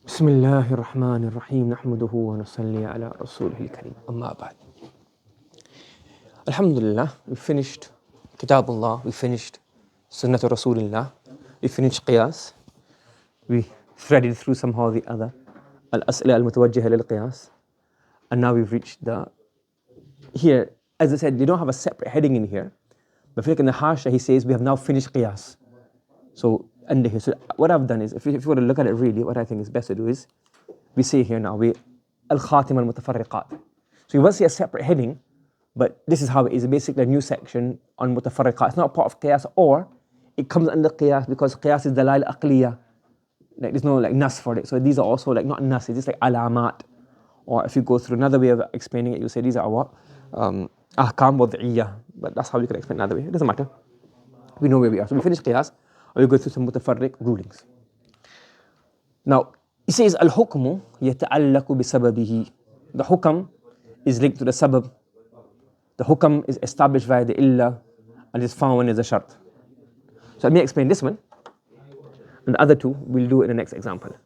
بسم الله الرحمن الرحيم نحمده ونصلي على رسوله الكريم أما بعد. Alhamdulillah, we finished Kitabullah, we finished Sunnah Rasulullah, we finished Qiyas, we threaded through somehow or the other Al-As'ila al-Mutawajjiha lil-Qiyas, and now we've reached here, as I said, they don't have a separate heading in here, but if you look in the Hasha, he says we have now finished Qiyas. So under here, so what I've done is, if you want to look at it really, what I think is best to do is, we say here now, we Al-Khatim al-Mutafarriqat. So you won't see a separate heading, but this is how it is, basically a new section on Mutafarriqat. It's not part of Qiyas, or it comes under Qiyas because Qiyas is Dalail Aqliya. Like there's no like Nas for it. So these are also like not Nas, it's just like Alamat. Or if you go through another way of explaining it, you say these are what? Ahkam Wad'iyya. But that's how you can explain another way. It doesn't matter. We know where we are. So we finish Qiyas. We'll go through some mutafarriq rulings. Now, he says, Al-Hukmu yata'allaku bisababihi. The hukam is linked to the sabab. The hukam is established via the illa and is found when there's a shart. So let me explain this one. And the other two, we'll do in the next example.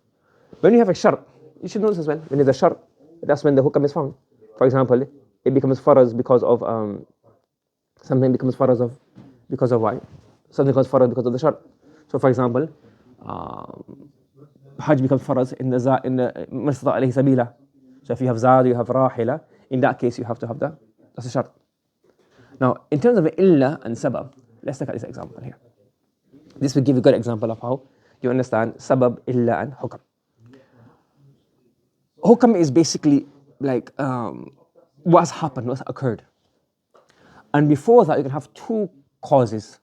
When you have a shart, you should know this as well. When there's a shart, that's when the hukam is found. For example, it becomes faraz because of, something becomes faraz because of why? Something becomes faraz because of the shart. So for example, Hajj becomes faraz in the Mastata alayhi sabila. So if you have zad, you have rahila, in that case you have to have that's a shart. Now in terms of illa and sabab, let's look at this example here. This will give you a good example of how you understand sabab, illa and hukam. Hukam is basically like what's happened, what's occurred. And before that you can have two causes,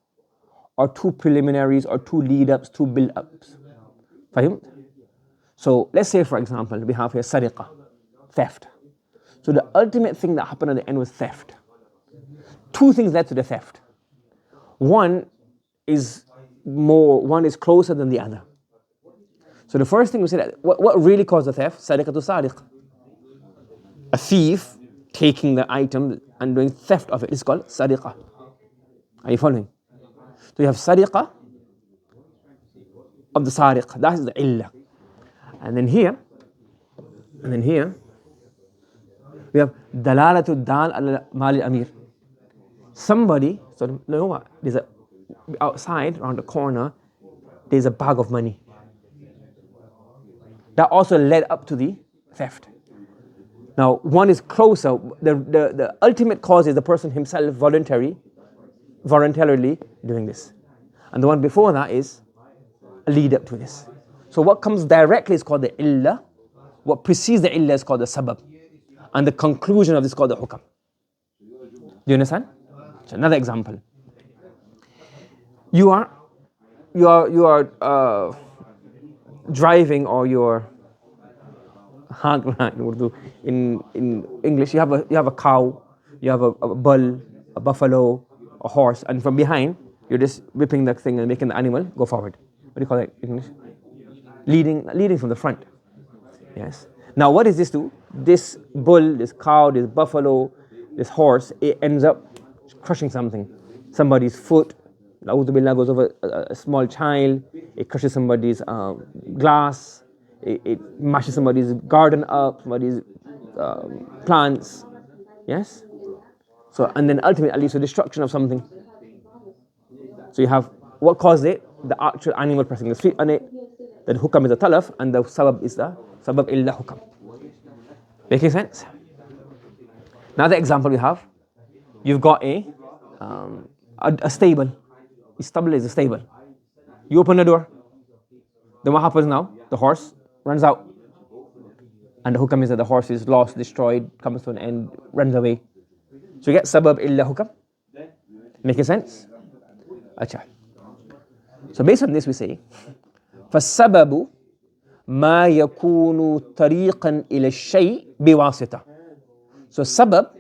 or two preliminaries, or two lead-ups, two build-ups. Fahim? So let's say, for example, we have here sariqa, theft. So the ultimate thing that happened at the end was theft. Two things led to the theft. One is closer than the other. So the first thing we said, what really caused the theft? Sariqatu sariq. A thief taking the item and doing theft of it is called sariqa. Are you following? So you have sariqa of the sariq, that is the illa. And then here, we have dalalatu dal al mali amir. Somebody, so you know what? There's outside, around the corner, there's a bag of money. That also led up to the theft. Now, one is closer. The ultimate cause is the person himself voluntarily doing this. And the one before that is a lead up to this. So what comes directly is called the illa. What precedes the illa is called the sabab. And the conclusion of this is called the hukam. Do you understand? So another example. You are driving, or you're in English, you have a cow, you have a bull, a buffalo, a horse, and from behind you're just whipping that thing and making the animal go forward. What do you call that in English? Leading from the front. Yes. Now what does this do? This bull, this cow, this buffalo, this horse, it ends up crushing something. Somebody's foot, A'udhu Billah, goes over a small child, it crushes somebody's glass, it mashes somebody's garden up, somebody's plants. Yes? So, and then ultimately it leads to destruction of something. So you have what caused it? The actual animal pressing the feet on it. The hukam is the talaf, and the sabab is the sabab illa hukam. Making sense? Now the example we have, you've got a stable. The stable is a stable. You open the door. Then what happens now? The horse runs out. And the hukam is that the horse is lost, destroyed, comes to an end, runs away. So you get sabab illa hukam. Making sense? Acha. So based on this we say, فَالسَّبَبُ مَا يَكُونُ طَرِيقًا إِلَى الشَّيْءِ بِوَاسِطَةٍ. So sabab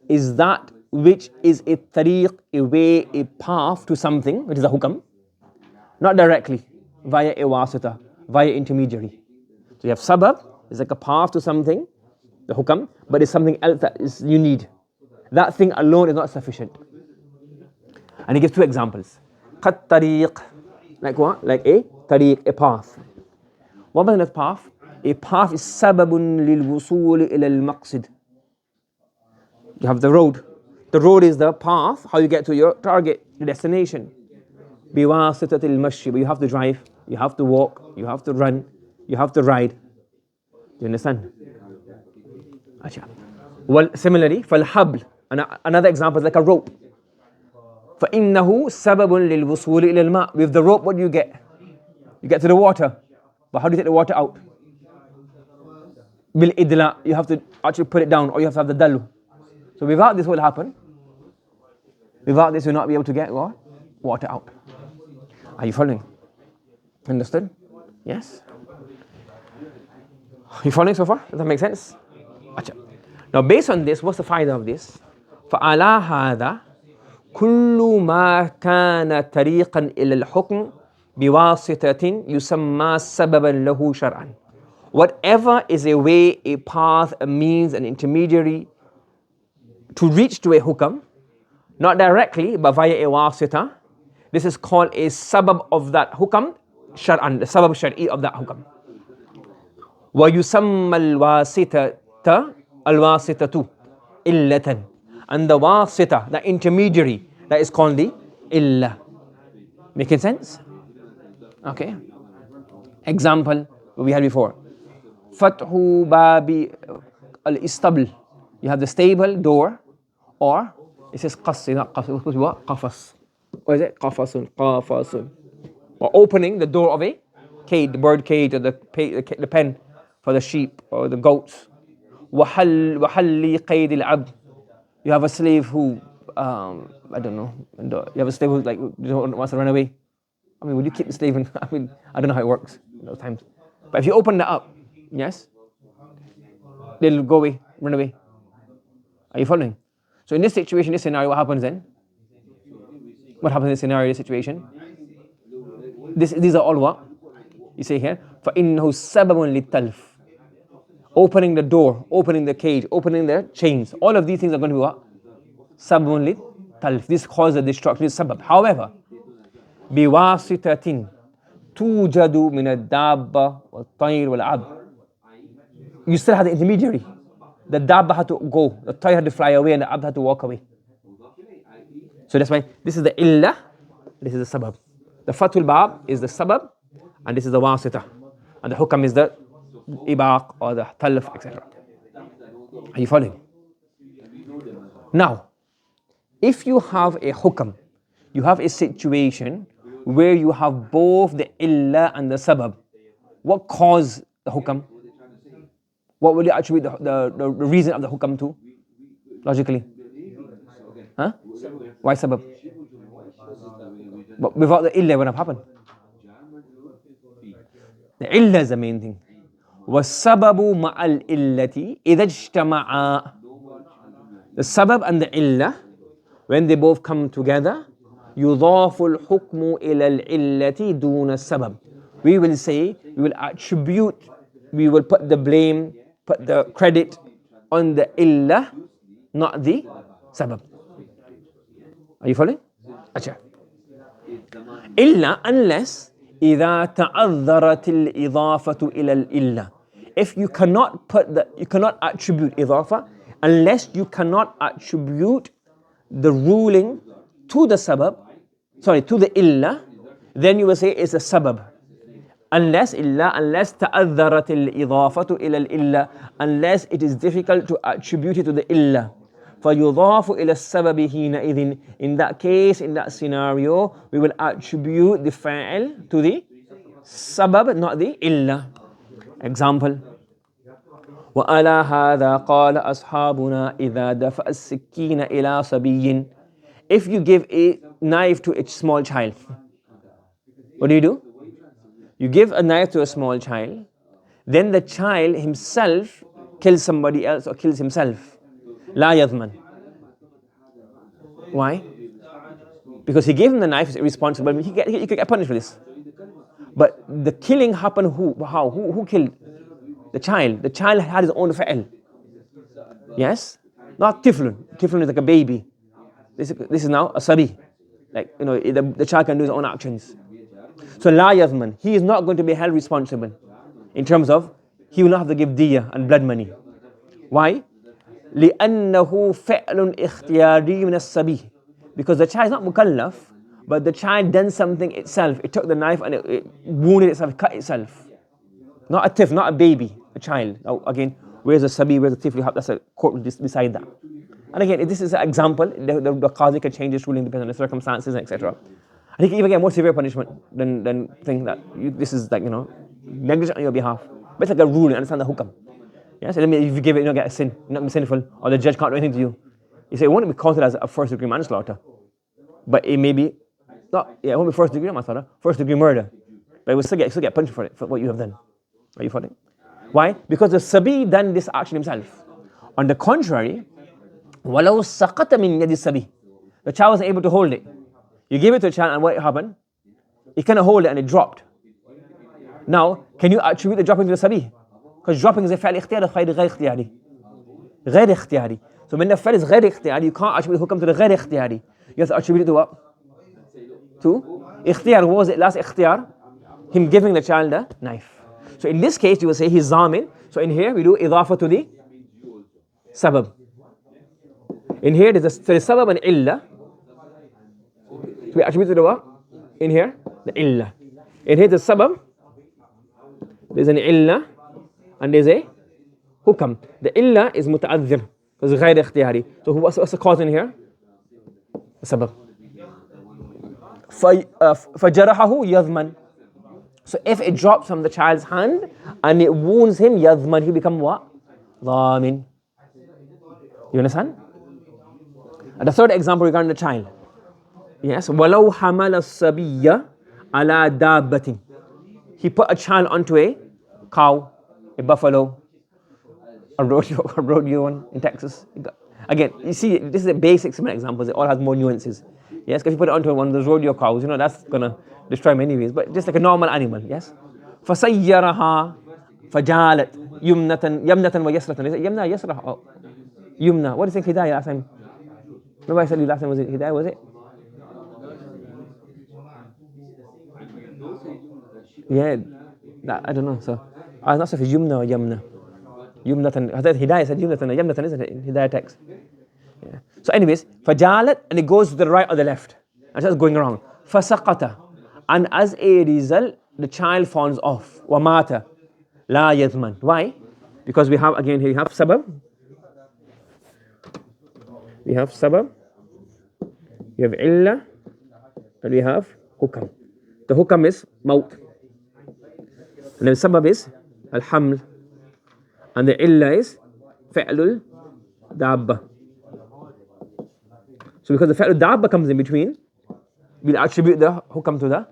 is that which is a tariq, a way, a path to something, which is a hukam, not directly, via a wasita, via intermediary. So you have sabab, it's like a path to something, the hukam, but it's something else that is you need. That thing alone is not sufficient. And he gives two examples. قَدْ طَرِيق, like what? Like a tariq, a path. What was the path? A path is sababun lil-wusul ila al-maqsid. You have the road. The road is the path, how you get to your target, your destination. بواسطة المشي, but you have to drive, you have to walk, you have to run, you have to ride. You understand? Well, similarly, فالحبل, another example is like a rope. فإنه سبب للوصول إلى الماء. With the rope, what do you get? You get to the water. But how do you take the water out? بالإدلاء, you have to actually put it down, or you have to have the dalu. So without this, what will happen? Without this, you'll not be able to get what? Water out. Are you following? Understood? Yes? Are you following so far? Does that make sense? Now based on this, what's the faida of this? فَعَلَى هَذَا كُلُّ مَا كَانَ طَرِيقًا إِلَى الْحُكْمِ بِوَاسِطَةٍ يُسَمَّى سَبَبًا لَهُ شَرْعًا. Whatever is a way, a path, a means, an intermediary to reach to a hukam, not directly but via a wasita, this is called a sabab of that hukam, shar'an, the sabab shar'i of that hukam. وَيُسَمَّى الْوَاسِطَةُ إِلَّةً. And the wasita, the intermediary, that is called the illa. Making sense? Okay. Example we had before. Fathu babi al-istabl. You have the stable door, or it says qas, not qas, it's supposed to be what? Qafas. What is it? Qafasun, qafasun. Or opening the door of a cage, the bird cage, or the pen for the sheep or the goats. وَحَلِّ قَيْدِ الْعَبْدِ. You have a slave who, I don't know, you have a slave who wants to run away. I mean, would you keep the slave in? I mean, I don't know how it works in those times. But if you open that up, yes, they'll go away, run away. Are you following? So in this situation, this scenario, what happens then? What happens in this scenario, this situation? These are all what? You say here, فَإِنَّهُ سَبَبٌ لِلتَّلْفِ. Opening the door, opening the cage, opening the chains. All of these things are going to be what? Sababun لِلتَّلْفِ. This causes the destruction, this sabab. However, بِوَاسِطَةٍ تُوجَدُ مِنَ الدَّابَّةِ وَالطَّيْرِ وَالْعَبْدِ. You still have the intermediary. The dabba had to go, the tayr had to fly away, and the abd had to walk away. So that's why this is the illah, this is the sabab. The fatul bab is the sabab, and this is the wasita. And the hukam is the ibaq or the talf, etc. Are you following? Now, if you have a hukam, you have a situation where you have both the illah and the sabab, what caused the hukam? What will you attribute the reason of the hukam to? Logically. Huh? Why sabab? But without the illah, what would have happened? The illah is the main thing. وَالسَّبَبُ مَعَ الْإِلَّةِ إِذَا اجْتَمَعَا. The sabab and the illah, when they both come together, يُضَافُ الْحُكْمُ إِلَى الْإِلَّةِ دُونَ السَّبَبِ. We will say, we will attribute, we will put the blame, put the credit on the illah, not the sabab. Are you following? Achha. Illa, unless إِذَا تَعَذَّرَتِ الْإِضَافَةُ إِلَى الْإِلَّةِ. If you cannot you cannot attribute idafa, unless you cannot attribute the ruling to the sabab, to the illah, then you will say it's a sabab. Unless ta'adharat al-idafatu ila al-illa, unless it is difficult to attribute it to the illah. فَيُضَافُ إِلَى السَّبَبِ حِينَئِذٍ. In that case, in that scenario, we will attribute the fa'il to the sabab, not the illah. Example. وَعَلَى هَذَا قَالَ أَصْحَابُنَا إِذَا دَفَأَ السِّكِّينَ إِلَى صَبِيٍّ. If you give a knife to a small child, what do? You give a knife to a small child, then the child himself kills somebody else or kills himself. La yadman. Why? Because he gave him the knife, he's irresponsible, he could get punished for this. But the killing happened how? Who killed? The child. The child had his own fa'il. Yes? Not tiflun. Tiflun is like a baby. This is now a sabi. Like, the child can do his own actions. So la yazman, he is not going to be held responsible. in terms of he will not have to give diya and blood money. Why? لأنه فعل اختياري من الصبي. Because the child is not mukallaf, but the child done something itself. It took the knife and it wounded itself, cut itself. Not a tif, not a baby, a child. Now again, where's the sabi, where's the tif? That's a court will decide that. And again, if this is an example, the qazi can change his ruling depending on the circumstances, etc. And he can even get more severe punishment than think that this is like, negligent on your behalf. But it's like a rule, you understand the hukam. Yeah, so if you give it, you don't get a sin, you're not sinful, or the judge can't do anything to you. You say it won't be counted as a first degree manslaughter. But it may be, it won't be first degree manslaughter, first degree murder. But you will still get punished for it, for what you have done. Are you following? Why? Because the sabi done this action himself. On the contrary, وَلَوْ سَقَطَ مِنْ يَدِ السَّبِي. The child wasn't able to hold it. You gave it to the child and what happened? He cannot hold it and it dropped. Now, can you attribute the dropping to the sabi? Because dropping is a فعل اختياري غير اختياري. غير اختياري. So when the فعل is غير اختياري, you can't attribute the hukam to the غير اختياري. You have to attribute it to what? To اختيار. What was it? Last اختيار? Him giving the child the knife. So in this case, you will say he's zamin. So in here, we do idafa to the sabab. In here, there's a sabab and illa. So we attribute to the what? In here, the illa. In here, the sabab, there's an illa, and there's a hukam. The illa is muta'adhir, because it's غير اختياري. So what's the cause in here? The sabab. فَجَرَحَهُ يَضْمَنْ. So if it drops from the child's hand and it wounds him, yadman, he become what? Dhamin. You understand? And the third example regarding the child. Yes. وَلَوْ حَمَلَ الصَّبِيَّ عَلَى دَابَّةٍ. He put a child onto a cow, a buffalo, a rodeo one in Texas. Again, you see, this is a basic similar examples. It all has more nuances. Yes, because if you put it onto one of those rodeo cows, that's gonna destroy him anyways. But just like a normal animal, yes. فَسَيَّرَهَا فَجَالَتْ يُمْنَةً وَيَسْرَةً. Is it yumna, yasrah? Oh, yumna. What do you think hidayah last time? Remember I said you last time, was it hidayah, was it? Yeah, I don't know. So I was not sure if it's yumna or yamna. Yumnatan. I said hidayah, said yumnatan. Yamnatan, isn't it? In hidayah text. Yeah. So anyways, فَجَالَتْ, and it goes to the right or the left. And it's going around. فَسَقَطَ. And as a result, the child falls off. وَمَاتَ لَا يَضْمَنْ. Why? Because we have, again, here we have sabab. We have sabab. We have illa. And we have hukam. The hukam is maut. And the sabab is al-haml. And the illa is fi'lul dabba. So because the fi'lul dabba comes in between, we'll attribute the hukam to the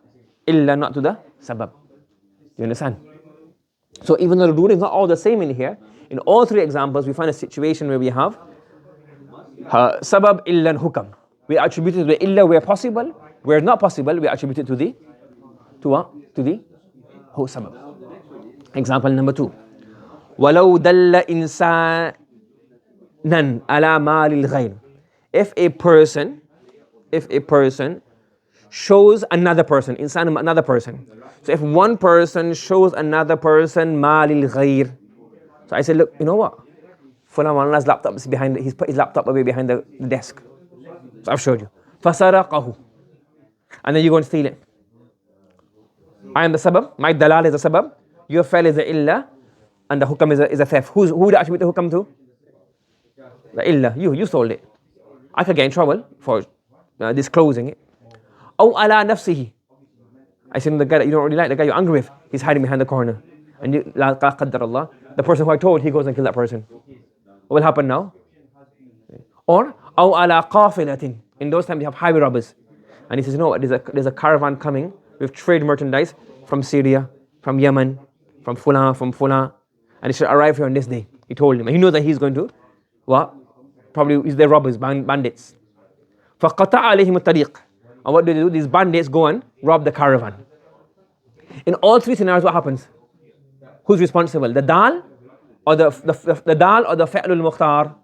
illa, not to the sabab. You understand? So even though the ruling is not all the same in here, in all three examples we find a situation where we have sabab, illa and hukam. We attribute it to the illa where possible. Where not possible, we attribute it to the sabab. Example number 2. وَلَوْ دَلَّ إِنسَانًا عَلَى مَالِ الْغَيْرِ. If a person shows another person, insan, another person. So if one person shows another person malil ghair. So I said, look, you know what? Fulan Mawlana's laptop is behind, he's put his laptop away behind the desk. So I've showed you. فَسَرَقَهُ. And then you go and steal it. I am the sabab, my dalal is the sabab, your fail is the illa, and the hukam is a theft. Who would attribute the hukam to? The illa, you sold it. I could get in trouble for disclosing it. أو على نفسه. I said, the guy that you don't really like, the guy you're angry with, he's hiding behind the corner. And you, لا قدر الله, the person who I told, he goes and kills that person. What will happen now? Or أو على قافلة. In those times, you have highway robbers. And he says, you know what, there's a caravan coming with trade merchandise from Syria, from Yemen, from Fulan. And it should arrive here on this day. He told him. And he knows that he's going to, what? Probably he's the robbers, bandits. فَقَطَعَ عَلَيْهِمُ الطَّرِيقِ. And what do? These bandits go and rob the caravan. In all three scenarios, what happens? Who's responsible? The dal or the dal or the fa'lul mukhtar?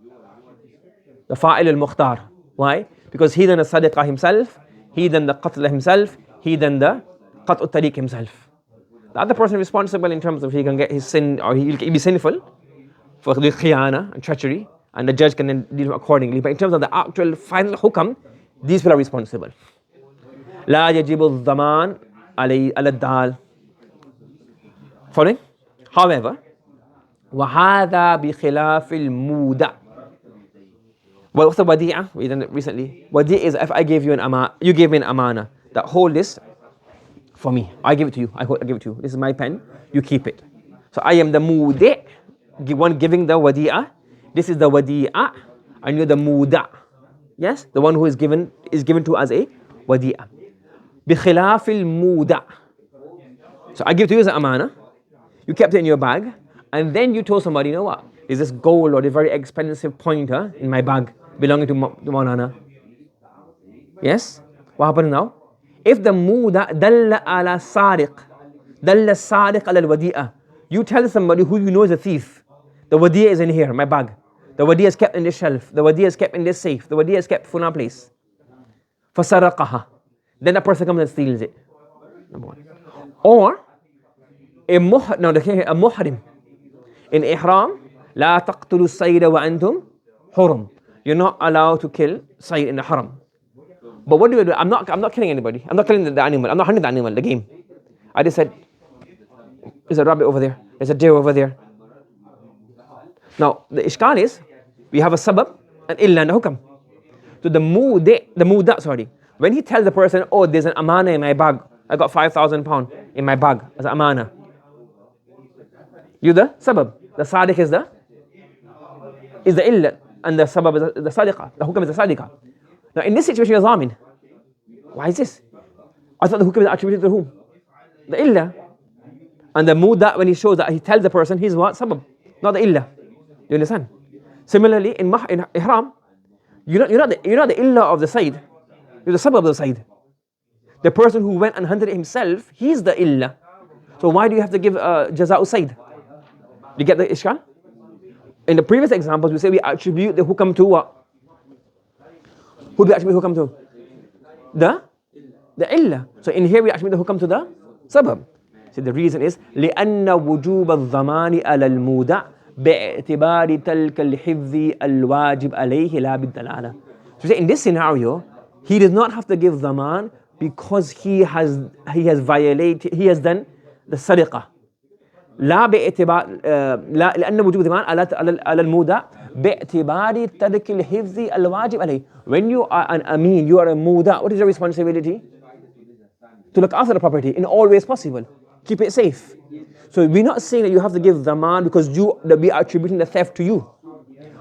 The fa'ilul mukhtar. Why? Because he done the sadiqah himself, he done the qatl himself, he done the qat'ut tariq himself. The other person responsible in terms of he can get his sin, or he'll be sinful for the khiyana and treachery, and the judge can then deal accordingly. But in terms of the actual final hukam, these people are responsible. لا يجب الضمان على الدال. Following? However, وهذا بخلاف المودع. Well, what's the wadi'ah? We done it recently. Wadi'ah is if I gave you you gave me an amana, that hold this for me. I give it to you. I give it to you. This is my pen. You keep it. So I am the mudi', one giving the wadi'ah. This is the wadi'ah, and you're the muda'. Yes, the one who is given to as a wadi'ah. بخلاف المودع. So I give it to you as an amana. You kept it in your bag, and then you told somebody, you know what? Is this gold or this very expensive pointer in my bag belonging to Maulana? Yes? What happens now? If the muda dalla ala sariq, dalla sariq ala al-wadi'ah, you tell somebody who you know is a thief, the wadi'ah is in here, my bag. The wadi'ah is kept in this shelf. The wadi'ah is kept in this safe. The wadi'ah is kept in a place. فَسَرَقَهَا. Then a person comes and steals it. Number one. Or, a muhrim. In ihram, لا تقتلوا الصيد وأنتم حرم. You're not allowed to kill sayd in the haram. But what do? I'm not killing anybody. I'm not killing the animal. I'm not hunting the animal, the game. I just said, there's a rabbit over there. There's a deer over there. Now, the ishkal is, we have a sabab and illa and a hukam. So the muda, sorry. When he tells the person, oh, there's an amana in my bag. I got £5,000 in my bag as an amana. You the sabab. The sadiq is the illa, and the sabab is the sadiqa. The hukam is the sadiqa. Now in this situation, you're zamin. Why is this? I thought the hukam is attributed to whom? The illa. And the muda, when he shows that, he tells the person he's what? Sabab, not the illa. You understand? Similarly, in ihram, you're not the illa of the sayd. You're the sabab of the sayd. The person who went and hunted it himself, he's the illa. So why do you have to give jaza'u sayd? You get the ishkal? In the previous examples, we say we attribute the hukam to what? Who do we attribute the hukam to? The illa. So in here we attribute the hukam to the sabab. So the reason is لأن وجوب الضمان على المودع باعتبار تلك الحفظ الواجب عليه لا بالدلالة. So in this scenario, he does not have to give dhaman because he has violated, he has done the sariqah. لا باعتبار لأن وجوب الضمان على المودع باعتبار ترك الحفظ الواجب عليه. When you are an amin, you are a muda, what is your responsibility? To look after the property in all ways possible. Keep it safe. So we're not saying that you have to give dhaman because we are attributing the theft to you.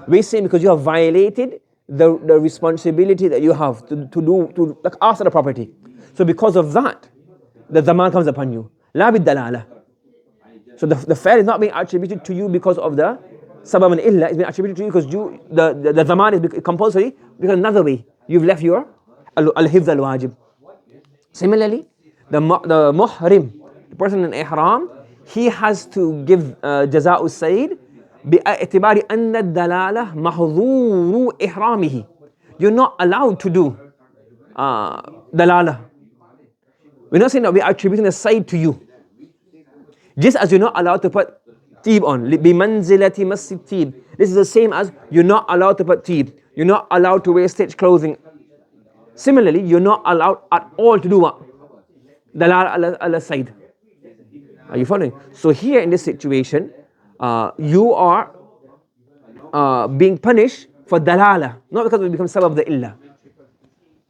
We're saying because you have violated the responsibility that you have to look after the property. So because of that, the dhaman comes upon you. La bid-dalala. So the fair is not being attributed to you because of the sabab and illa. It's being attributed to you because the dhaman is compulsory because another way you've left your al-hifz al-wajib. Similarly, the muhrim, the person in ihram, he has to give jaza'u sayd باعتبار أن الدلالة محظور إحرامه. You're not allowed to do dalala. We're not saying that we are attributing the sayd to you. Just as you're not allowed to put teeb on, بِمَنْزِلَةِ مَسِّ التِّيب. This is the same as you're not allowed to put teeb. You're not allowed to wear stitched clothing. Similarly, you're not allowed at all to do what? Dalal al-sayd. Are you following? So here in this situation, you are being punished for dalala, not because it becomes sabab the illa.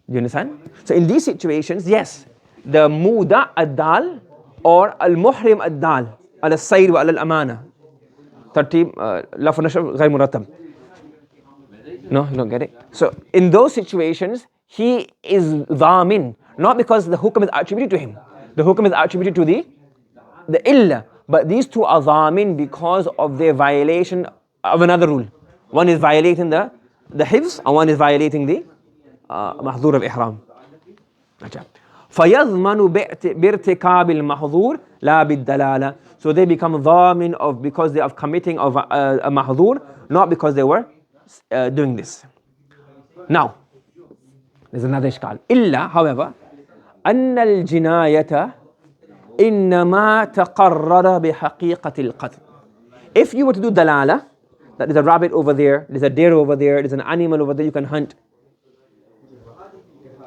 Do you understand? So in these situations, yes, the muda ad-dal or al-muhrim ad-dal al-sayd wa al-amana. Tartib, laf nashr ghayr murattab. No, you don't get it. So in those situations, he is dhamin, not because the hukam is attributed to him. The hukam is attributed to the illa. But these two are dhamin because of their violation of another rule. One is violating the hifz, and one is violating the mahdhur of ihram. فَيَضْمَنُ بِارْتِكَابِ الْمَحْظُورِ لَا بِالدَّلَالَةِ. So they become dhamin of because they are committing of a mahdhur, not because they were doing this. Now, there's another ishkal. Illa, however, أن الجناية إنما تقرر بحقيقة القتل. If you were to do dalala, that there's a rabbit over there, there's a deer over there, there's an animal over there you can hunt,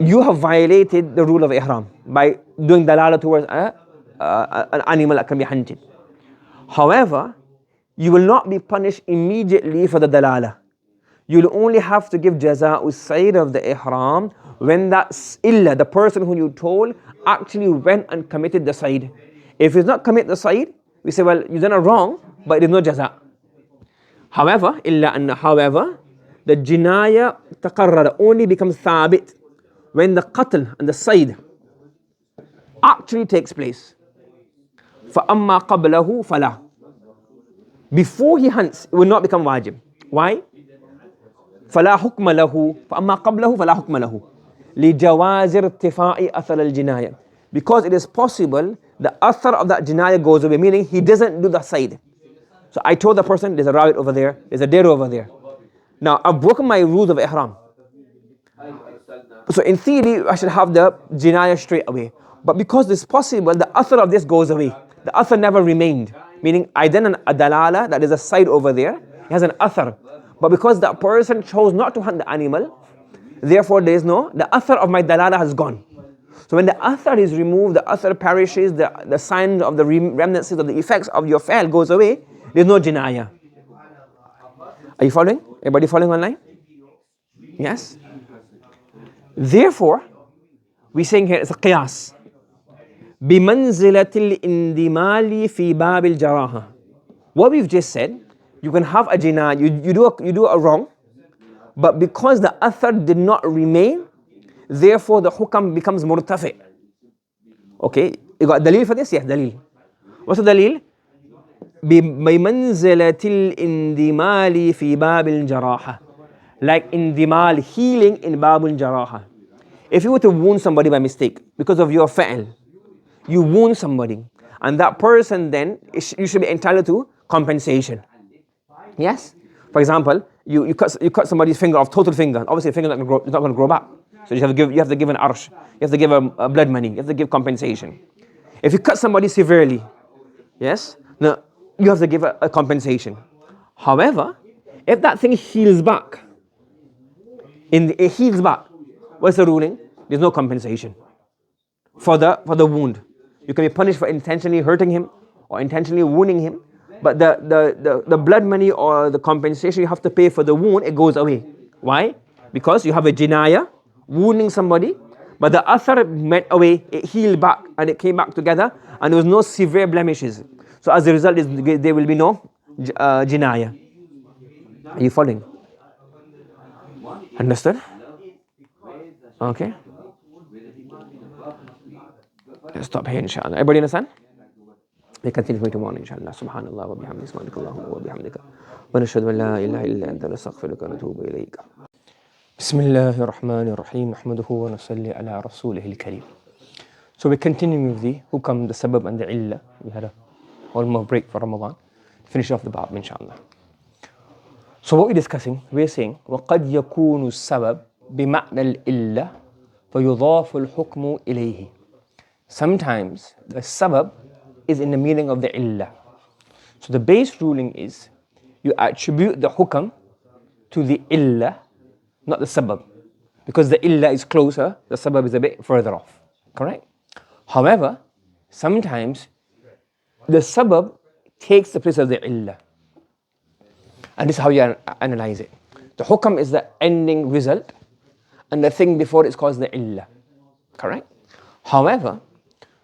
you have violated the rule of ihram by doing dalala towards an animal that can be hunted. However, you will not be punished immediately for the dalala. You'll only have to give jaza'u sayd of the ihram when that illa, the person who you told, actually went and committed the sayd. If he's not commit the sayd, we say, well, you've done it wrong, but there is no jaza'. However, the jinaya taqarrara only becomes thabit when the qatl and the sayd actually takes place. فَأَمَّا قَبْلَهُ فَلَا. Before he hunts, it will not become wajib. Why? فَلَا حُكْمَ لَهُ فَأَمَّا قَبْلَهُ فَلَا حُكْمَ لَهُ لِجَوَازِ ارْتِفَاءِ أَثَرِ الْجِنَايَةِ. Because it is possible the athar of that jinaya goes away, meaning he doesn't do the sayd. So I told the person, there's a rabbit over there, there's a deer over there. Now I've broken my rules of ihram. So in theory, I should have the jinaya straight away. But because it's possible, the athar of this goes away. The athar never remained. Meaning I done a dalala, that is a side over there, it has an athar. But because that person chose not to hunt the animal, therefore there is no, the athar of my dalala has gone. So when the athar is removed, the athar perishes, the sign of the remnants of the effects of your fail goes away, there's no jinaya. Are you following? Everybody following online? Yes? Therefore, we're saying here it's a qiyas. بِمَنْزِلَةِ الْإِنْدِمَالِ فِي بَابِ الْجَرَاحَةِ. What we've just said, you can have a jinaya, you do a wrong, but because the athar did not remain, therefore the hukam becomes murtafi. Okay, you got dalil for this? Yes, dalil. What's the dalil? بِمَنْزِلَةِ الْإِنْدِمَالِ فِي بَابِ الْجَرَاحَةِ. Like indimal, healing in babul jaraha. If you were to wound somebody by mistake, because of your fa'al, you wound somebody, and that person then, you should be entitled to compensation. Yes? For example, you cut somebody's finger off, total finger, obviously the finger is not going to grow back. So you have to give an arsh, you have to give a blood money, you have to give compensation. If you cut somebody severely, yes, now you have to give a compensation. However, if that thing heals back, it heals back, what's the ruling? There's no compensation for the wound. You can be punished for intentionally hurting him or intentionally wounding him, but the blood money or the compensation you have to pay for the wound, it goes away. Why? Because you have a jinaya, wounding somebody, but the athar went away, it healed back and it came back together and there was no severe blemishes. So as a result, there will be no jinaya. Are you following? Understood? Okay. Let's stop here, inshallah. Everybody understand? We continue tomorrow, inshallah. Subhanallah wa bihamdihi, subhanakallahumma wa bihamdika. Wa nashhadu an la ilaha illa anta nastaghfiruka wa natubu ilayk. Bismillahir Rahmanir Rahim. Nahmaduhu wa nusalli ala rasulihil kareem. So we're continuing with the hukam, the sabab and the illa. We had a whole more break for Ramadan. Finish off the bab, inshallah. So what we're discussing, we're saying وَقَدْ يَكُونُ السَّبَبْ بِمَعْنَى الْإِلَّةِ فَيُضَافُ الْحُكْمُ إِلَيْهِ. Sometimes the sabab is in the meaning of the illah. So the base ruling is you attribute the hukam to the illah, not the sabab. Because the illah is closer, the sabab is a bit further off. Correct? However, sometimes the sabab takes the place of the illah. And this is how you analyze it. The hukam is the ending result, and the thing before it is called the illah. Correct? However,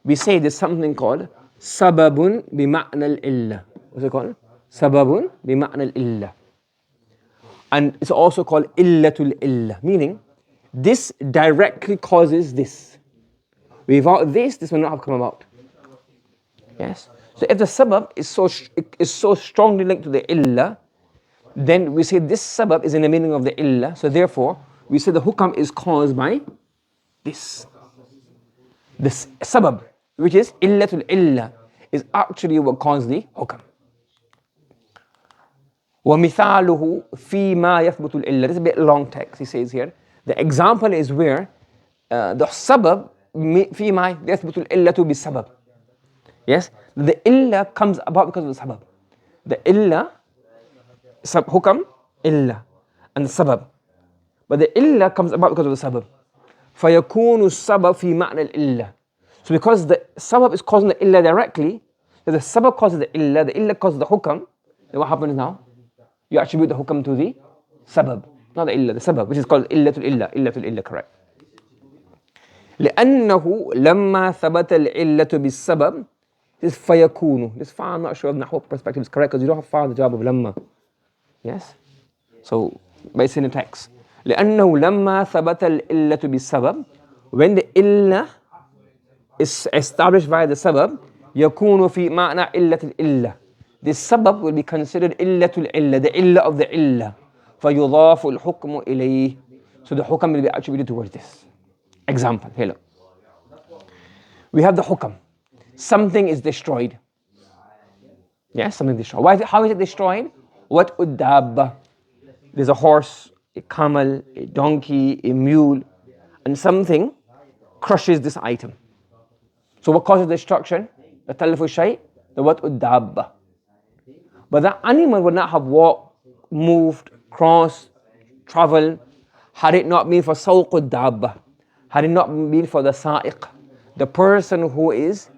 we say there's something called sababun bima'na al-illah. What's it called? Sababun bima'na al-illah. And it's also called illatul illah, meaning this directly causes this. Without this will not have come about. Yes? So if the sabab is so strongly linked to the illah, then we say this sabab is in the meaning of the illah, so therefore we say the hukam is caused by this. This sabab, which is illatul illah, is actually what caused the hukam. وَمِثَالُهُ فِي مَا يَثْبُتُ الْإِلَّةِ. This is a bit long text, he says here. The example is where the sabab فِي مَا يَثْبُتُ الْإِلَّةُ بِالسَّبَب. Yes, the illa comes about because of the sabab. The illa, hukam, illa, and the sabab. But the illa comes about because of the sabab. فَيَكُونُ السَّبَبْ فِي مَعْنَى الْإِلَّةِ. So because the sabab is causing the illa directly, so the sabab causes the illa causes the hukam, then what happens now? You attribute the hukam to the sabab, not the illa, the sabab, which is called illatul illa, correct. لأنه لما ثبت العلة بالسبب, this فيكون, this fa I'm not sure if Nahwu perspective is correct because you don't have fa the job of lamma. Yes? So, based in the text. لأنه لما ثبت العلة بالسبب, when the illa is established by the sabab, يكون في معنى علة الإلة. This sabab will be considered illatul illa, the illa of the illa. فيضاف الحكم إليه. So the hukam will be attributed towards this. Example, here look. We have the hukam. Something is destroyed. Yes, something destroyed. How is it destroyed? What uddabba? There's a horse, a camel, a donkey, a mule, and something crushes this item. So what causes destruction? The talafu shay, the what uddabba. But the animal would not have walked, moved, crossed, traveled, had it not been for sawq uddabba, had it not been for the sa'iq, the person who is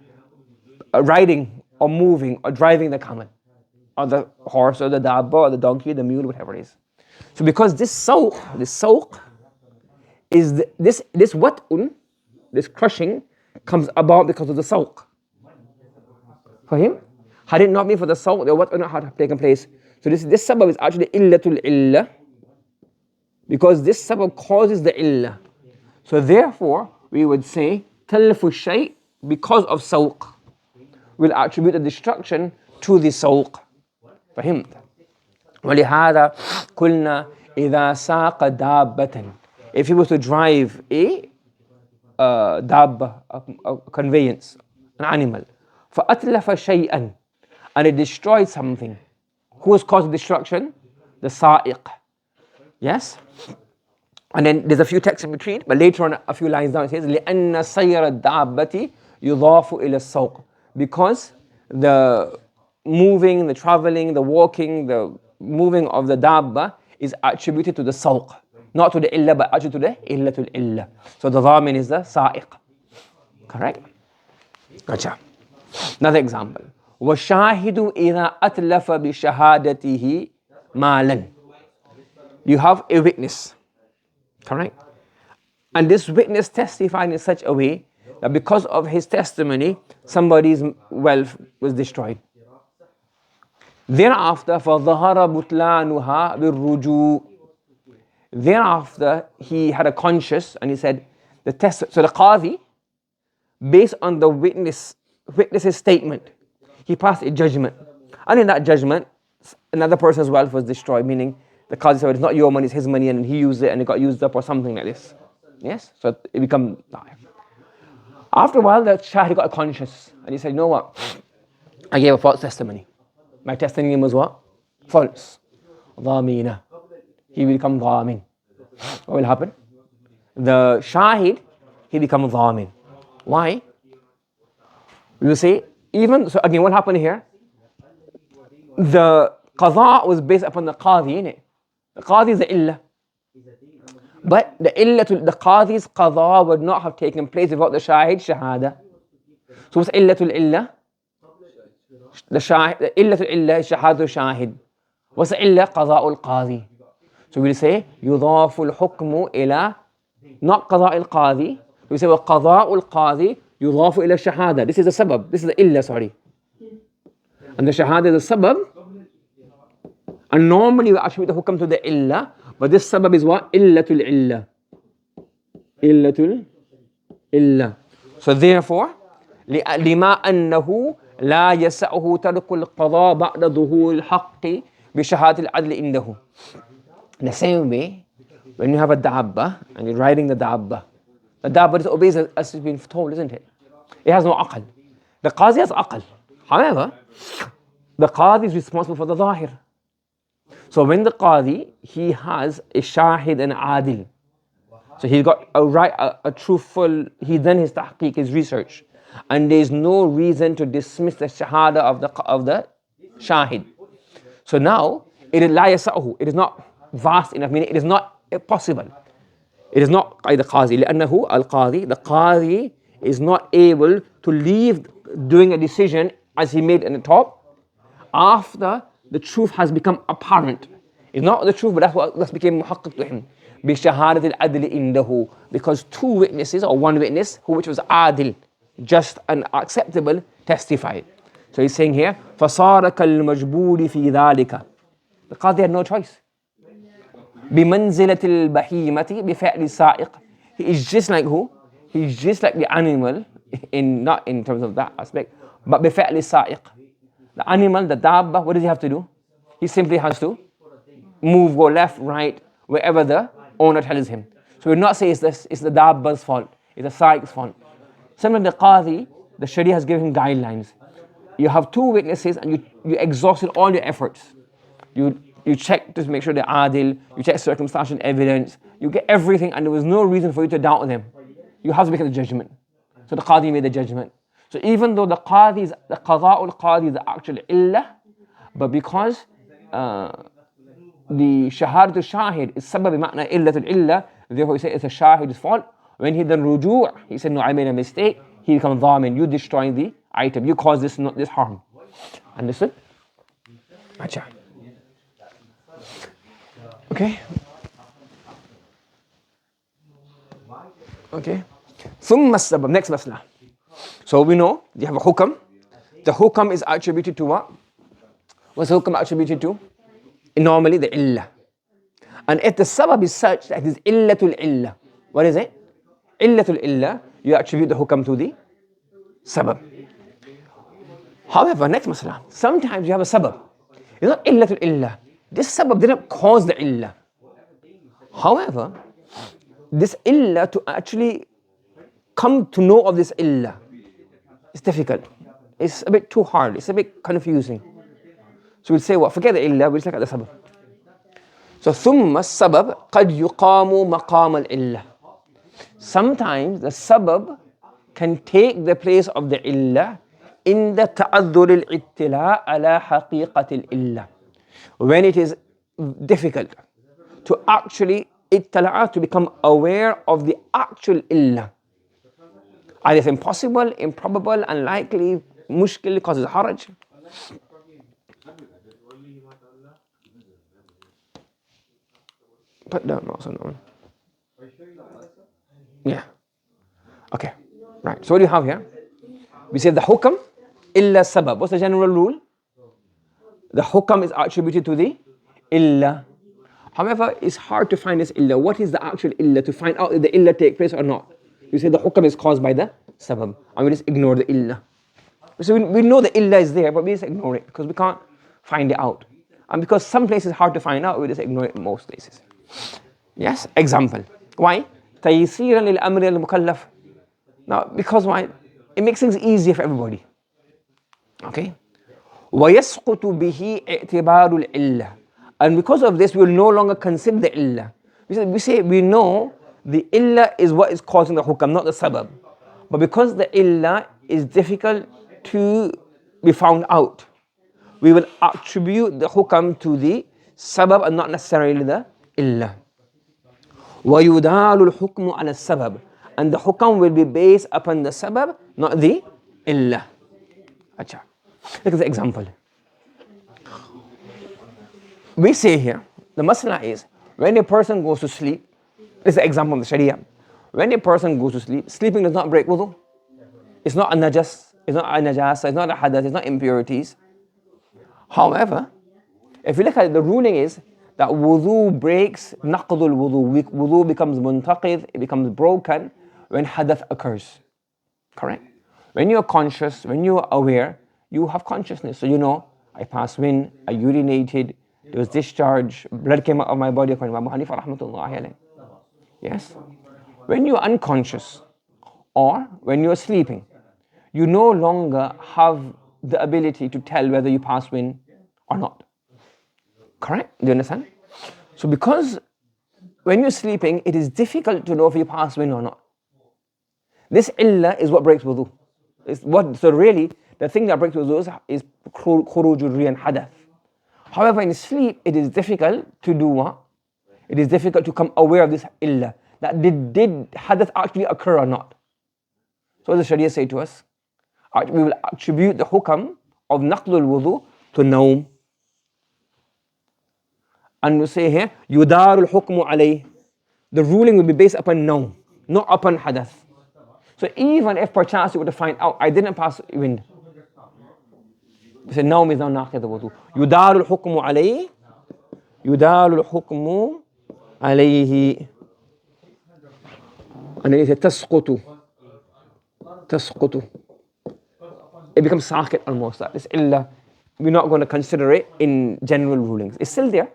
riding or moving or driving the camel, or the horse or the dabba or the donkey, the mule, whatever it is. So because this sawq is this wat'un, this crushing comes about because of the sawq. For him, had it not been for the sawq, the wat'un would not have taken place. So this sabab is actually illatul illa, because this sabab causes the illa. So therefore, we would say talafu shay, because of sawq, will attribute the destruction to the sawq. فهمت؟ ولهذا قلنا إذا ساق دابة, if he was to drive a dabba, a conveyance, an animal, فأتلف شيئا, and it destroyed something, who has caused the destruction? The sa'iq. Yes? And then there's a few texts in between, but later on a few lines down it says لأن سير الدابة يضاف إلى السوق, because the moving, the traveling, the walking, the moving of the dabba is attributed to the sawq, not to the illa, but attributed to the illatul illa. So the dhamin is the sa'iq. Correct? Gotcha. Another example. وَالشَّاهِدُ إِذَا أَتْلَفَ بِشَهَادَتِهِ مَالًا. You have a witness. Correct? And this witness testified in such a way that because of his testimony, somebody's wealth was destroyed. Thereafter, فَظَهَرَ بُطْلَانُهَا بِالرُّجُوءِ. Thereafter, he had a conscience and he said, so the qadi, based on the witness's statement, he passed a judgment. And in that judgment, another person's wealth was destroyed, meaning the qadi said, it's not your money, it's his money, and he used it and it got used up or something like this. Yes? So it became life. After a while, the shahid got a conscience and he said, you know what? I gave a false testimony. My testimony was what? False. Dhamina. He will become dhamin. What will happen? The shahid, he becomes dhamin. Why? We will say, so again, what happened here? The qadha was based upon the qadi, innit? The qadi is the illah. But the qadi's qadha would not have taken place without the shahid shahada. So what's illatul illah? The illatul illah is shahadul shahid. What's the illah? Qadha'ul qadi. So we'll say yudhaful hukmu ila, not qadha'ul qadi. We say qadha'ul qadi yudhafu ila shahada. This is the sabab. This is the illah, sorry. And the shahada is the sabab. And normally we attribute the hukam to the illah, but this sabab is what? Illatul illah. Illatul illah. So therefore, لما أنه لا يسعه ترك القضاء بعد ظهور الحق بشهادة العدل عنده. In the same way, when you have a dabba and you're riding the dabba obeys as it's been told, isn't it? It has no aql. The qazi has aql. However, the qadi is responsible for the zahir. So when the qadi, he has a shahid and adil. So he's got a truthful, he done his tahqiq, his research. and there is no reason to dismiss the shahada of the shahid. So now it is la yasahu, it is not vast enough, meaning it is not possible. It is not the qazi, لأنه al-qadi, the qadi is not able to leave doing a decision as he made in the top after the truth has become apparent. It's not the truth, but that's became muhaqqaq to him. بِشَهَادَةِ الْعَدْلِ إِنْدَهُ, because two witnesses or one witness, which was adil, just and acceptable, testified. So he's saying here, فَصَارَ كَالْمَجْبُورِ فِي ذَلِكَ. The qadi had no choice. بِمَنْزِلَةِ الْبَهِيمَةِ بِفَعْلِ السَّائِقِ. He is just like who? He's just like the animal, not in terms of that aspect, but بِفَعْلِ السَّائِقِ. The animal, the dabba, what does he have to do? He simply has to move, go left, right, wherever the owner tells him. So we're not saying it's the dabba's fault, it's the sa'iq's fault. Similarly, the qadi, the sharia has given him guidelines. You have two witnesses and you exhausted all your efforts. You check to make sure they're adil, you check circumstantial evidence, you get everything, and there was no reason for you to doubt them. You have to make a judgment. So the qadi made the judgment. So even though the qadi, the qada'ul qadi is the actual illah, but because the shahadatul shahid is sabab ma'na illatul illah, therefore he said it's a shahid's fault. When he then ruju', he said no, I made a mistake, he becomes dhamin, you destroying the item, you caused this harm. Understood? Acha. Okay. Okay. ثم السبب, next masla. So we know you have a hukam. The hukam is attributed to what? What's the hukam attributed to? Normally the illah. And if the sabab is such that it is illatul illah, what is it? Illatul illah, you attribute the hukam to the sabab. However, next masala, sometimes you have a sabab. It's not illatul illah. This sabab didn't cause the illah. However, this illah, to actually come to know of this illah, it's difficult. It's a bit too hard. It's a bit confusing. So we'll say what? Forget the illah, we'll just look at the sabab. So ثم السبب قد يقام مقام الإلة. Sometimes the sabab can take the place of the illah in the تعذر الاطلاع على حقيقة الإلة. When it is difficult to actually ittala, to become aware of the actual illah. Either it's impossible, improbable, unlikely, mushkil, causes haraj. Put down also no. Yeah. Okay. Right. So what do you have here? We say the hukam illa sabab. What's the general rule? The hukam is attributed to the illah. However, it's hard to find this illah. What is the actual illah, to find out if the illah take place or not? You say the hukam is caused by the sabab, and we just ignore the illah. So we know the illah is there, but we just ignore it because we can't find it out. And because some places are hard to find out, we just ignore it in most places. Yes? Example. Why? تَيْسِيرًا لِلْأَمْرِ الْمُكَلَّفِ. Now, because why? It makes things easier for everybody. Okay? وَيَسْقُطُ بِهِ اعْتِبَارُ الْإِلَّةِ. And because of this, we will no longer consider the illah. We know the illah is what is causing the hukam, not the sabab. But because the illah is difficult to be found out, we will attribute the hukam to the sabab and not necessarily the illah. وَيُدَالُ الْحُكْمُ عَلَى السَّبَبِ. And the hukam will be based upon the sabab, not the illah. Acha. Look at the example. We say here, the masala is, when a person goes to sleep, this is the example of the sharia. When a person goes to sleep, sleeping does not break wudu. It's not a najas, it's not a najasa, it's not a hadath, it's not impurities. However, if you look at it, the ruling is that wudu breaks naqdul wudu. Wudu becomes muntaqid, it becomes broken when hadath occurs. Correct? When you are conscious, when you are aware, you have consciousness. So you know, I passed wind, I urinated, there was discharge, blood came out of my body, according to Abu Hanifa rahmatullahi alayhi. Yes? When you are unconscious or when you are sleeping, you no longer have the ability to tell whether you pass wind or not. Correct? Do you understand? So because when you're sleeping, it is difficult to know if you pass wind or not. This illah is what breaks wudu. So really, the thing that breaks wudu is khurujul ri and hadath. However, in sleep, it is difficult to do what? It is difficult to come aware of this illah. That did hadath actually occur or not? So what does the Sharia say to us? We will attribute the hukam of naqlul wudu to nawm. And we say here, yudarul hukmu alayh. The ruling will be based upon nawm, not upon hadath. So even if perchance you were to find out, I didn't pass wind. We say nawm is now naqid the wudu. Yudarul hukmu alayh. Yudarul hukmu alayhi. And then it says tasqutu. Tasqutu. It becomes saqit almost. That this illah, we're not going to consider it in general rulings. It's still there.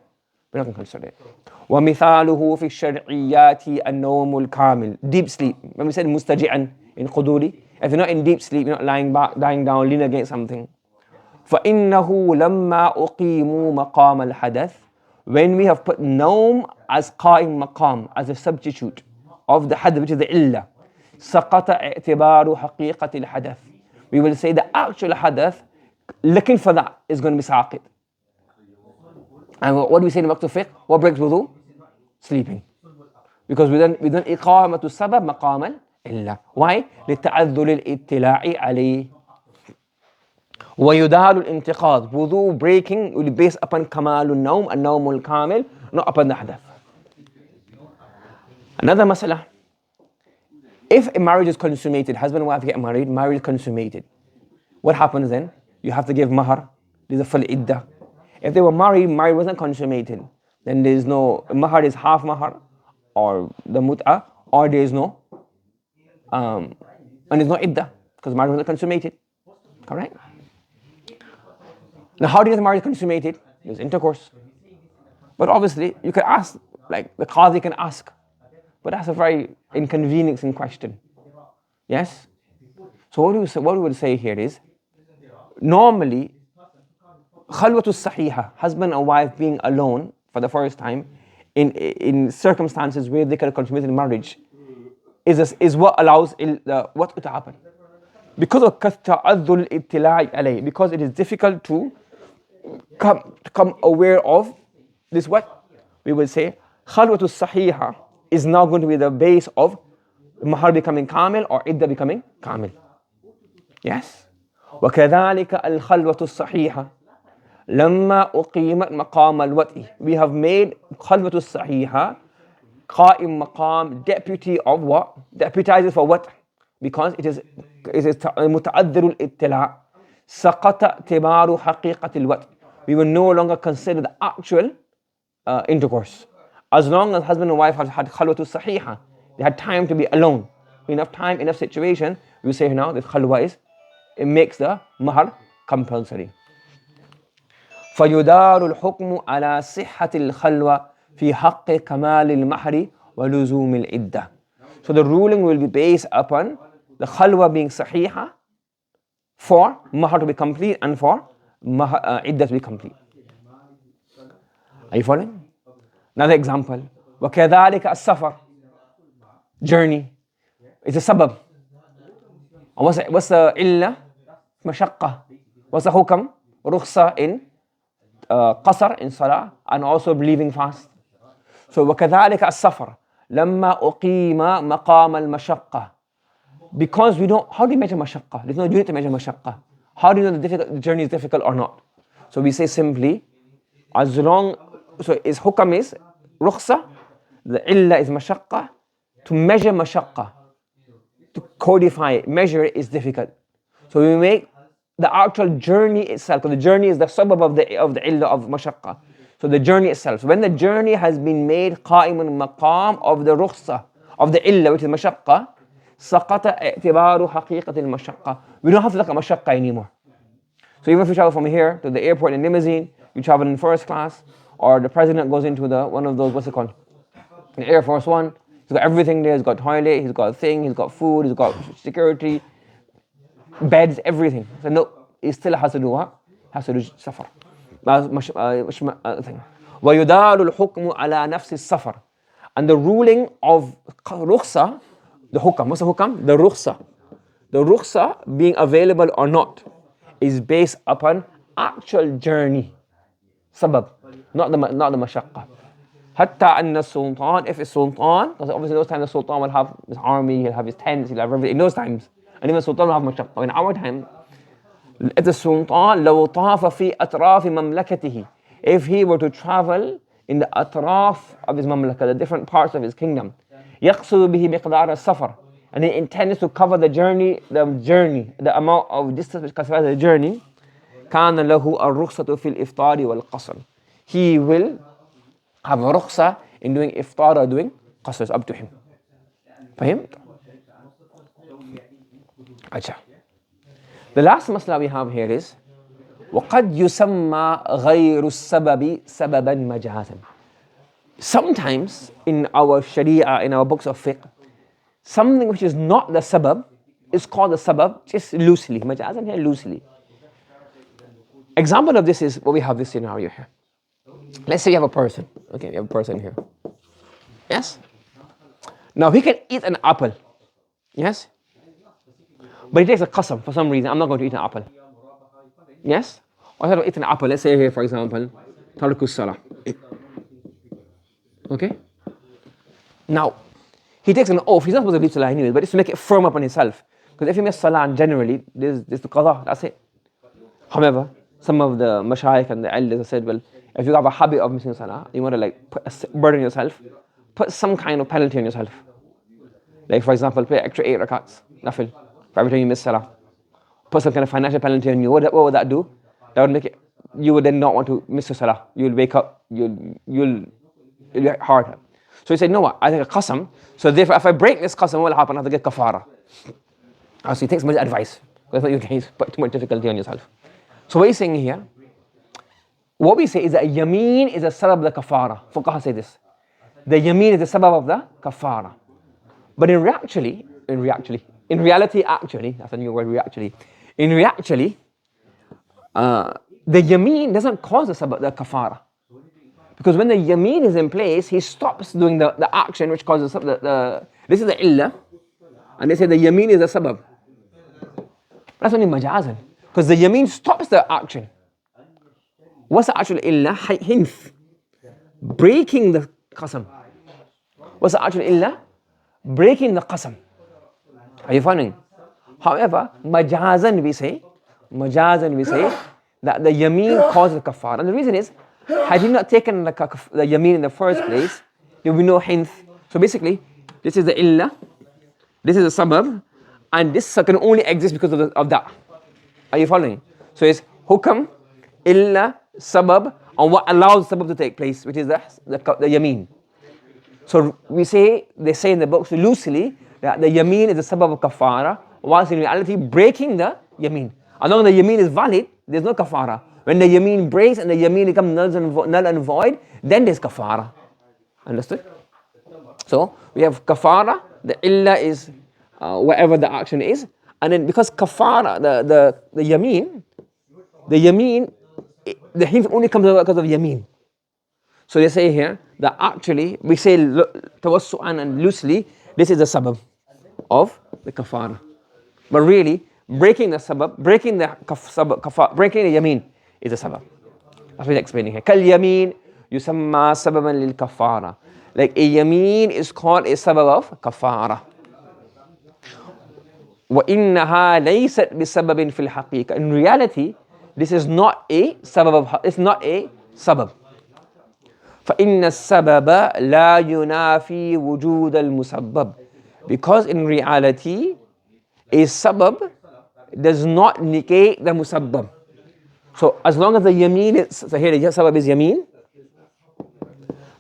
We're not going to consider it. وَمِثَالُهُ فِي الشَّرْعِيَّاتِ النَّوْمُ الْكَامِلِ. Deep sleep. When we said mustaji'an in quduri, if you're not in deep sleep, you're not lying back, lying down, leaning against something. فَإِنَّهُ لَمَّا أُقِيمُوا مَقَامَ الْحَدَثِ. When we have put nawm as qa'im maqam, as a substitute of the hadath, which is the illah, سَقَطَ اعْتِبَارُ حَقِيقَةِ الْحَدَثِ. We will say the actual hadath, looking for that, is going to be saqit. And what do we say in waqt fiqh? What breaks wudu? Sleeping. Because we don't iqamatu sabab maqam al-illa. Why? لِتَعَذُّلِ الْإِتِّلَاعِ عَلَيْهِ. وَيُدَالُ الْإِنْتِقَاض. Wudu breaking will be based upon kamalul nawm, al-nawm al-kamil, not upon the hadath. Another mas'ala. If a marriage is consummated, husband and wife get married, marriage is consummated. What happens then? You have to give mahar. There's a full iddah. If they were married, marriage wasn't consummated, then there's no, mahar is half mahar, or the mut'ah, or there's no, and there's no iddah, because marriage wasn't consummated. Correct? Now, how do you get the marriage consummated? There's intercourse. But obviously, you can ask, like the qadi can ask, but that's a very inconveniencing question. Yes? So what we would say here is, normally, khalwatu sahiha, husband and wife being alone for the first time in circumstances where they can consummate marriage is what allows what to happen. Because of ta'adhul ittila'i alayh, because it is difficult to come aware of this, what we will say khalwatu sahiha is now going to be the base of mahar becoming kamil or iddah becoming kamil. Yes? وَكَذَلِكَ الْخَلْوَةُ الصَّحِيحَةُ لَمَّا أُقِيمَتْ مَقَامَ الْوَطْءِ. We have made khalwatu sahiha qa'im maqam, deputy of what? Deputizes for what? Because it is muta'addirul ittila'. سَقَطَ تِبَارُ حَقِيقَةِ الْوَطْءِ. We will no longer consider the actual intercourse. As long as husband and wife have had khalwatu sahiha, they had time to be alone, enough time, enough situation, we say now that khalwa is, it makes the mahar compulsory. فَيُدَارُ الْحُكْمُ عَلَى صِحَّةِ الْخَلْوَةِ فِي حَقِّ كَمَالِ الْمَحْرِ وَلُزُومِ الْعِدَّةِ. So the ruling will be based upon the khalwa being sahiha for mahar to be complete and for iddah to be complete. Are you following? Another example. وَكَذَلِكَ السَّفَرِ. Journey. It's a sabab. And what's the illah? Mashaqqa. What's the hukam? Rukhsa in qasr, in salah, and also believing fast. So وَكَذَلِكَ السَّفَرِ لَمَّا أُقِيمَ مَقَامَ الْمَشَقَّةِ. Because we don't, how do you measure mashaqqa? There's no unit to measure mashaqqa. How do you know the journey is difficult or not? So we say simply, as long, so his hukam is rukhsa, the illah is mashaqqa. To measure mashaqqa, to codify it, measure it is difficult. So we make the actual journey itself, because the journey is the sabab of the illah of mashaqqa. So the journey itself. So when the journey has been made qa'imun maqam of the rukhsa, of the illah, which is mashaqqa, saqata i'tibaru haqiqat al-mashaqqa. We don't have to look at mashaqqa anymore. So even if you travel from here to the airport in limousine, you travel in first class, or the president goes into one of those, what's it called? In Air Force One. He's got everything there. He's got toilet, he's got a thing, he's got food, he's got security, beds, everything. So no, he still has to do what? Has to do safar. Thing. وَيُدَالُ الْحُكْمُ عَلَى نَفْسِ السَّفَرِ. And the ruling of rukhsa, the hukam, what's the hukam? The rukhsa. the rukhsah being available or not is based upon actual journey, sabab, not the mashaqqa. Hatta anna sultan, if it's sultan, because obviously those times the sultan will have his army, he'll have his tents, he'll have everything in those times. And even sultan will have mashaqqa. In our time, if the sultan, لو طاف في أطراف مملكته, if he were to travel in the atraf of his mamlaka, the different parts of his kingdom, يقصد به مقدار السفر, and he intends to cover the journey, the amount of distance which classifies the journey, كان له الرخصة في الإفطار والقصر. He will have a rukhsah in doing iftar or doing qasr. It's up to him. فهمت؟ अच्छा. The last masla we have here is وقد يسمى غير السبب سببا مجازا. Sometimes in our sharia, in our books of fiqh, something which is not the sabab is called the sabab just loosely. Majazan here loosely. Example of this is what we have this scenario here. Let's say you have a person. Okay, you have a person here. Yes? Now he can eat an apple. Yes? But he takes a qasam for some reason. I'm not going to eat an apple. Yes? Or if I eat an apple, let's say here for example, tarku salah. Okay? Now, he takes an oath. He's not supposed to leave salah anyway, but it's to make it firm up on himself. Because if he misses salah generally, there's the qadha, that's it. However, some of the mashayikh and the elders have said, well, if you have a habit of missing salah, you want to like put a burden on yourself, put some kind of penalty on yourself. Like for example, pay extra 8 rakats, nafil, for every time you miss salah. Put some kind of financial penalty on you. What would that do? That would make it, you would then not want to miss your salah. You'll wake up, you'll be hard. So he said, no, I take a qasam. So therefore, if I break this qasam, what will happen? I have to get kafara. So he takes much advice. Because you guys put too much difficulty on yourself. So what he's saying here, what we say is that yameen is a sabab of the kafara. Fuqaha say this. The yameen is the sabab of the kafara. But in reality, that's a new word, in reality, the yameen doesn't cause the sabab, the kafara. Because when the yameen is in place, he stops doing the action which causes this is the illah, and they say the yameen is the sabab. That's only majazan. Because the yameen stops the action. What's the actual illah? Hinth. Breaking the qasam. What's the actual illah? Breaking the qasam. Are you following? However, majazan we say that the yameen causes the kafar. And the reason is, had he not taken the yameen in the first place, there will be no hinth. So basically, this is the illah, this is the sabab, and this can only exist because of that. Are you following? So it's hukam, illah, sabab, and what allows sabab to take place, which is the yameen. So they say in the books loosely that the yameen is the sabab of kafara, whilst in reality breaking the yameen. As long as the yameen is valid, there's no kafara. When the yameen breaks and the yameen becomes null and void, then there's kafara. Understood? So we have kafara, the illah is whatever the action is, and then because kafara, the yameen, the hint only comes about because of yameen. So they say here that actually we say tawassu'an and loosely, this is the sabab of the kafara. But really, breaking the sabab, breaking the yameen is the sabab. That's what he's explaining here. Kal yameen yusamma sababan lil kafara. Like a yameen is called a sabab of kafara. وَإِنَّهَا لَيْسَتْ بِسَبَبٍ فِي الْحَقِيقَةِ. In reality, this is not a sabab. It's not a sabab. فَإِنَّ السَّبَبَ لَا يُنَافِي وُجُودَ الْمُسَبَّبِ. Because in reality, a sabab does not negate the musabbab. So as long as the yameen is, so here the sabab is yameen,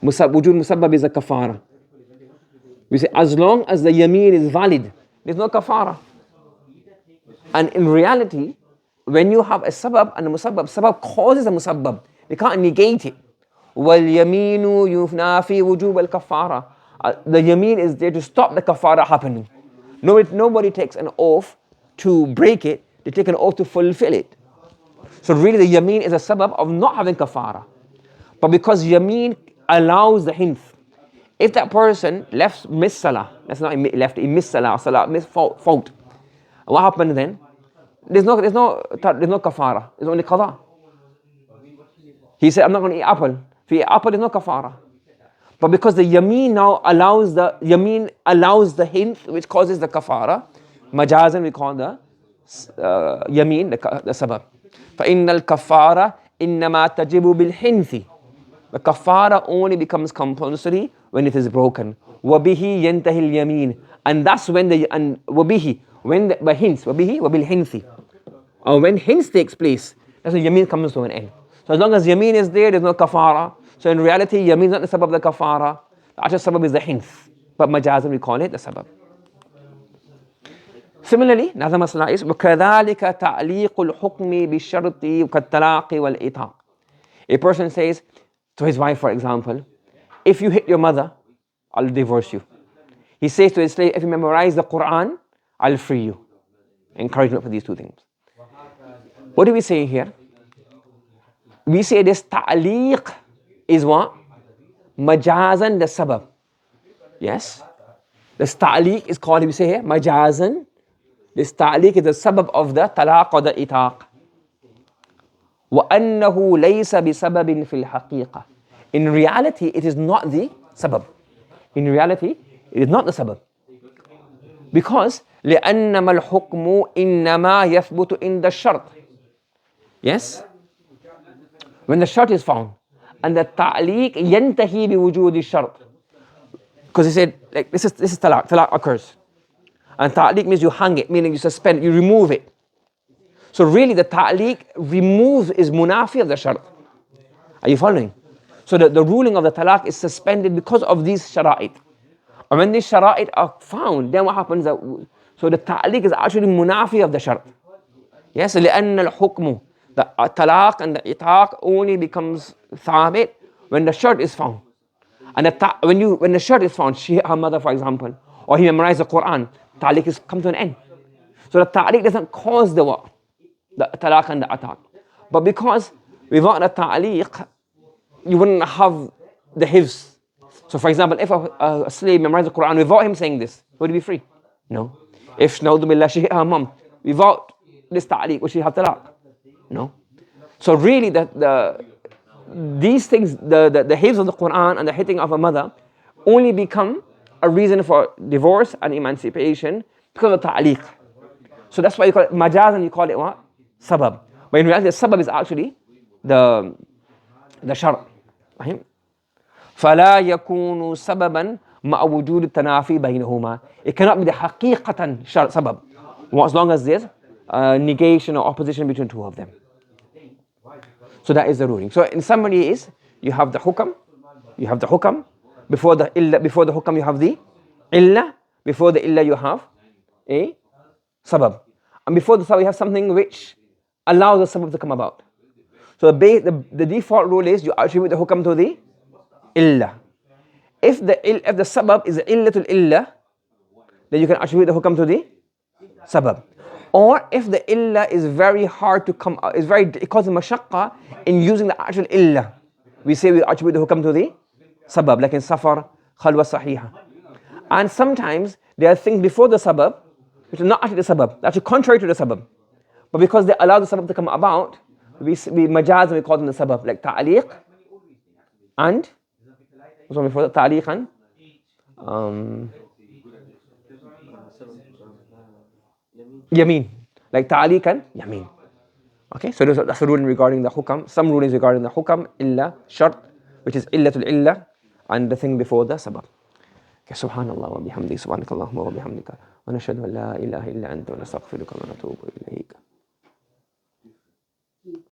wujud musabbab is a kafara. We say as long as the yameen is valid, there's no kafara. And in reality, when you have a sabab and a musabbab, sabab causes a musabbab. They can't negate it. وَالْيَمِينُ يُفْنَافِي وُجُوبَ الْكَفَّارَةِ. The yameen is there to stop the kafara happening. Nobody takes an oath to break it. They take an oath to fulfill it. So really the yameen is a sabab of not having kafara. But because yameen allows the hinth. If that person missed salah, that's not left, he missed salah, missed fault. What happened then? There's no kafara. There's only qada. He said, I'm not going to eat apple. If you eat apple, there's no kafara. But because the yameen now allows the hint which causes the kafara, majazan we call the yameen, the sabab. فَإِنَّ الْكَفَّارَ إِنَّمَا تَجِبُ بِالْحِنْثِ. The kafara only becomes compulsory when it is broken. وَبِهِ يَنْتَهِ الْيَمِينَ. And that's when by hints, وَبِالْحِنْثِ. Or when hints takes place, that's when yameen comes to an end. So as long as yameen is there, there's no kafara. So in reality, yameen is not the sabab of the kafara. The actual sabab is the hinth. But majazan we call it the sabab. Similarly, another masala is وَكَذَلِكَ تَعْلِيقُ الْحُكْمِ بِالشَّرْطِ وَكَالطَّلَاقِ وَالْإِطَاقِ. A person says to his wife, for example, if you hit your mother, I'll divorce you. He says to his slave, if you memorize the Quran, I'll free you. Encouragement for these two things. What do we say here? We say this ta'liq is what? Majazan the sabab. Yes? This ta'liq is called, we say here, majazan. This ta'liq is the sabab of the talaq or the itaq. وَأَنَّهُ لَيْسَ بِسَبَبٍ فِي الْحَقِيقَةِ. In reality, it is not the sabab. In reality, it is not the sabab. Because لِأَنَّمَا الْحُكْمُ إِنَّمَا يَثْبُتُ إِنْدَ الشَّرْطِ. Yes? When the shart is found. And the ta'liq يَنْتَهِي بِوُجُودِ الشَّرْط. Because he said, like, this is talaq. Talaq occurs. And ta'liq means you hang it, meaning you suspend it, you remove it. So really the ta'liq removes is munafi of the shart. Are you following? So the ruling of the talaq is suspended because of these shara'it. And when these shara'it are found, then what happens? So the ta'liq is actually munafi of the shart. Yes, لأن الحكم, the talaq and the itaq only becomes thabit when the shart is found. And when the shart is found, she hit her mother, for example, or he memorized the Quran, ta'liq is come to an end. So the ta'liq doesn't cause the what? The talaq and the ataq. But because without the ta'liq, you wouldn't have the hifz. So for example, if a slave memorized the Quran without him saying this, would he be free? No. If she hit her mom, without this ta'liq, would she have talaq? No. So really these things, the hifz of the Quran and the hitting of a mother only become a reason for divorce and emancipation because of ta'liq. So that's why you call it majaz and you call it what? Sabab. But in reality, the sabab is actually the shart. Right? فَلَا يَكُونُ سَبَبًا مَعَ وُجُودِ التَّنَافِي بَيْنَهُمَا. It cannot be the haqiqatan shart sabab. As long as there's negation or opposition between two of them. So that is the ruling. So in summary is, you have the hukam. Before the hukam you have the illah. Before the illah you have a sabab. And before the sabab you have something which allows the sabab to come about. So the default rule is you attribute the hukam to the illah. If the sabab is illatul illah, then you can attribute the hukam to the sabab. Or if the illah is very hard to come out, it causes mashaqqa in using the actual illah, we say we attribute the hukam to the sabab, like in safar, khalwa sahiha. And sometimes there are things before the sabab which are not actually the sabab, they're actually contrary to the sabab. But because they allow the sabab to come about, we majaz and we call them the sabab, like ta'liq and what's one before that? Ta'liq and yameen, like ta'liq and yameen. Okay, so that's the ruling regarding the hukam. Some rulings regarding the hukam, illa, shart, which is illatul illah, and the thing before the sabab. Okay, subhanallah wa bihamdi, subhanakallahumma wa bihamdika, wa nashhadu an la ilaha illa anta wa nastaghfiruka wa natubu ilayk.